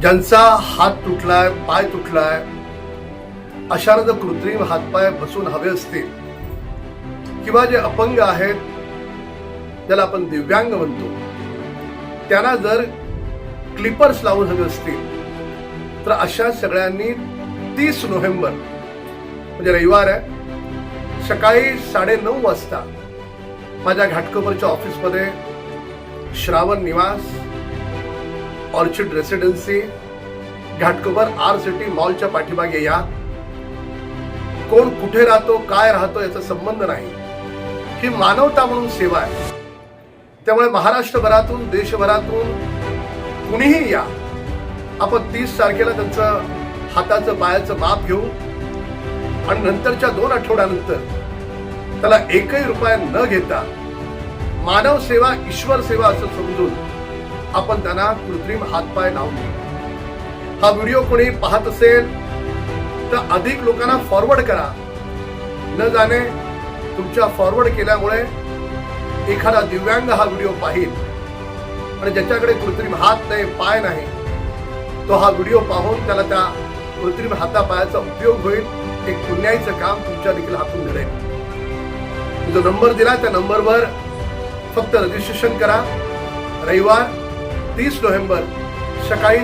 ज्यांचा हात तुटलाय, पाय तुटलाय, अशानं जर कृत्रिम हातपाय बसून हवे असतील किंवा जे अपंग आहेत, ज्याला आपण दिव्यांग म्हणतो, त्यांना जर क्लिपर्स लावून हवे असतील तर अशा सगळ्यांनी 30 नोव्हेंबर म्हणजे रविवार आहे, सकाळी 9:30 वाजता माझ्या घाटकोपरच्या ऑफिसमध्ये श्रावण निवास, ऑर्चिड रेसिडेन्सी, घाटकोपर RCT मॉलच्या पाठीमागे या. कोण कुठे राहतो, काय राहतो याचा संबंध नाही. ही मानवता म्हणून सेवा आहे. त्यामुळे महाराष्ट्रभरातून, देशभरातून कुणीही या. आपण 30 तारखेला त्यांचं हाताचं, पायाचं माप घेऊ आणि नंतरच्या 2 आठवड्यानंतर त्याला एकही रुपया न घेता मानव सेवा, ईश्वर सेवा असं समजून आपण त्यांना कृत्रिम हातपाय लावून देऊ. हा व्हिडिओ कोणी पाहत असेल तर अधिक लोकांना फॉरवर्ड करा. न जाणे तुमच्या फॉरवर्ड केल्यामुळे एखादा दिव्यांग हा व्हिडिओ पाहिल आणि ज्याच्याकडे कृत्रिम हात नाही, पाय नाही, तो हा व्हिडिओ पाहून त्याला त्या कृत्रिम हातापायाचा उपयोग होईल. एक पुण्याईचं काम तुमच्या देखील हातून घडेल. जो नंबर दिला त्या नंबरवर फक्त रजिस्ट्रेशन करा. रविवार 30 नोव्हेंबर सकाळी